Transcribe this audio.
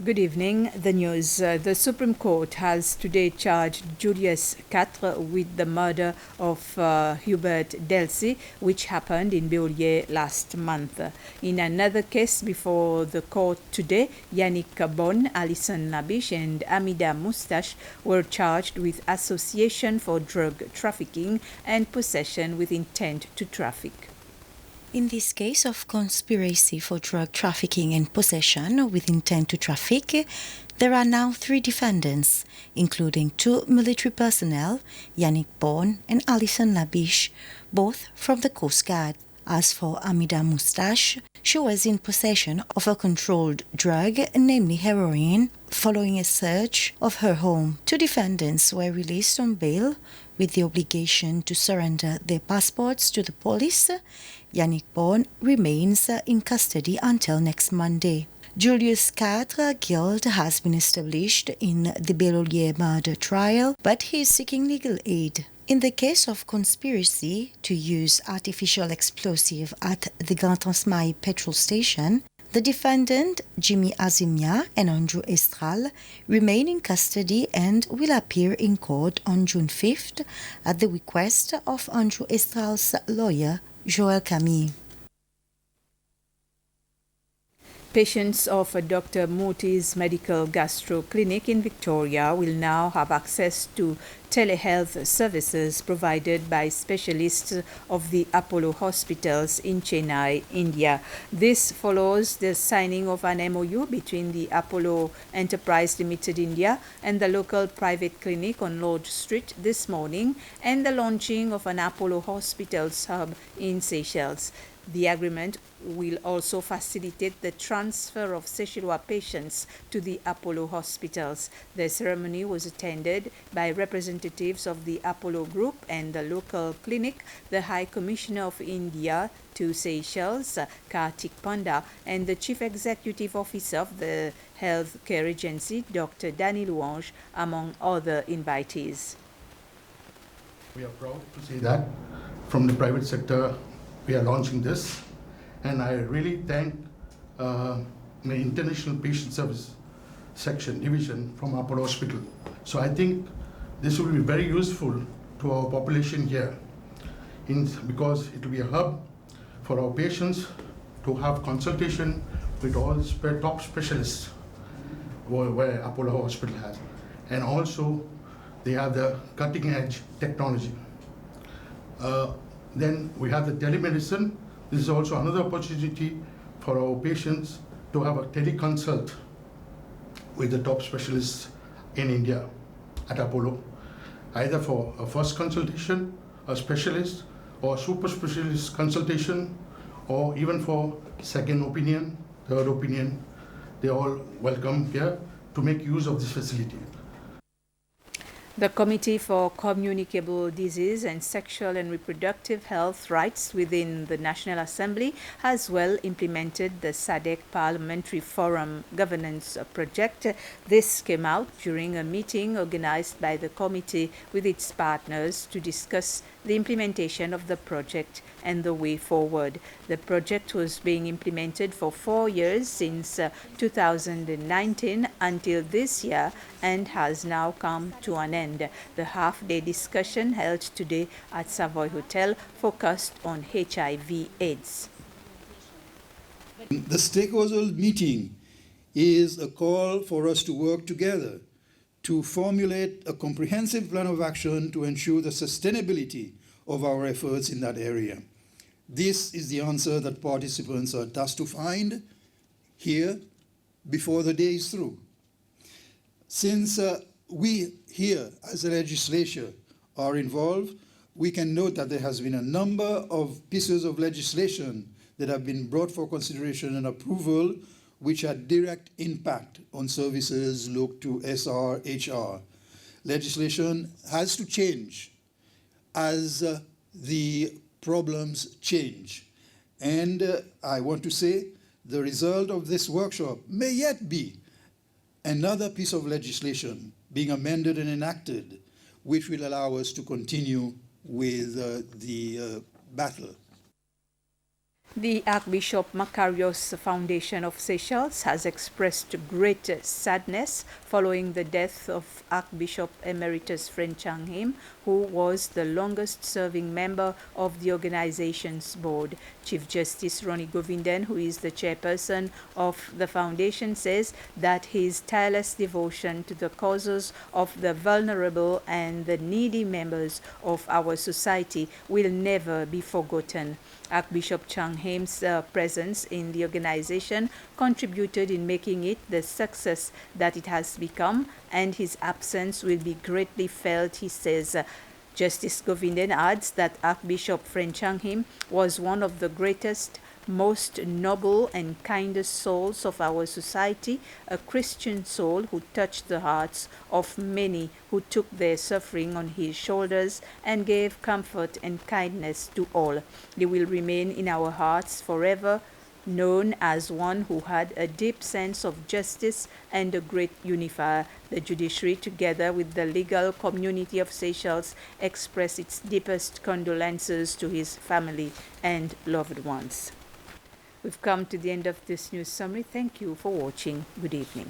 Good evening. The news. The Supreme Court has today charged Julius Catre with the murder of Hubert Delcy, which happened in Béolier last month. In another case before the court today, Yannick Bon, Alison Labiche, and Amida Moustache were charged with association for drug trafficking and possession with intent to traffic. In this case of conspiracy for drug trafficking and possession with intent to traffic, there are now 3 defendants, including 2 military personnel, Yannick Bon and Alison Labiche, both from the Coast Guard. As for Amida Moustache, she was in possession of a controlled drug, namely heroin, following a search of her home. 2 defendants were released on bail with the obligation to surrender their passports to the police. Yannick Bon remains in custody until next Monday. Julius Catre's guilt has been established in the Béolier murder trial, but he is seeking legal aid. In the case of conspiracy to use artificial explosive at the Grand Transmail petrol station, the defendant, Jimmy Azimia and Andrew Estral, remain in custody and will appear in court on June 5th at the request of Andrew Estral's lawyer, Joël Camille. Patients of Dr. Moti's Medical Gastro Clinic in Victoria will now have access to telehealth services provided by specialists of the Apollo hospitals in Chennai, India. This follows the signing of an MOU between the Apollo Enterprise Limited India and the local private clinic on Lord Street this morning, and the launching of an Apollo Hospitals hub in Seychelles. The agreement will also facilitate the transfer of Seychellois patients to the Apollo hospitals. The ceremony was attended by representatives of the Apollo Group and the local clinic, the High Commissioner of India to Seychelles, Kartik Panda, and the Chief Executive Officer of the Healthcare Agency, Dr. Danny Louange, among other invitees. We are proud to say that from the private sector we are launching this, and I really thank my International Patient Service section division from Apollo Hospital. So I think this will be very useful to our population here, because it will be a hub for our patients to have consultation with all top specialists where Apollo Hospital has, and also they have the cutting edge technology. Then we have the telemedicine. This is also another opportunity for our patients to have a teleconsult with the top specialists in India at Apollo, either for a first consultation, a specialist, or super specialist consultation, or even for second opinion, third opinion. They all welcome here to make use of this facility. The Committee for Communicable Disease and Sexual and Reproductive Health Rights within the National Assembly has well implemented the SADC Parliamentary Forum Governance Project. This came out during a meeting organized by the committee with its partners to discuss the implementation of the project and the way forward. The project was being implemented for 4 years since 2019 until this year and has now come to an end. The half-day discussion held today at Savoy Hotel focused on HIV/AIDS. The stakeholder meeting is a call for us to work together to formulate a comprehensive plan of action to ensure the sustainability of our efforts in that area. This is the answer that participants are tasked to find here before the day is through. Since we here as a legislature are involved, we can note that there has been a number of pieces of legislation that have been brought for consideration and approval which had direct impact on services looked to SR/HR. Legislation has to change as the problems change. And I want to say the result of this workshop may yet be another piece of legislation being amended and enacted, which will allow us to continue with the battle. The Archbishop Macarius Foundation of Seychelles has expressed great sadness following the death of Archbishop Emeritus Fren Chang Him, who was the longest-serving member of the organization's board. Chief Justice Ronnie Govindan, who is the chairperson of the foundation, says that his tireless devotion to the causes of the vulnerable and the needy members of our society will never be forgotten. Archbishop Chang Him's presence in the organization contributed in making it the success that it has become, and his absence will be greatly felt, he says. Justice Govindan adds that Archbishop Fren Chang Him was one of the greatest, most noble and kindest souls of our society, a Christian soul who touched the hearts of many who took their suffering on his shoulders and gave comfort and kindness to all. He will remain in our hearts forever, known as one who had a deep sense of justice and a great unifier. The judiciary, together with the legal community of Seychelles, express its deepest condolences to his family and loved ones. We've come to the end of this news summary. Thank you for watching. Good evening.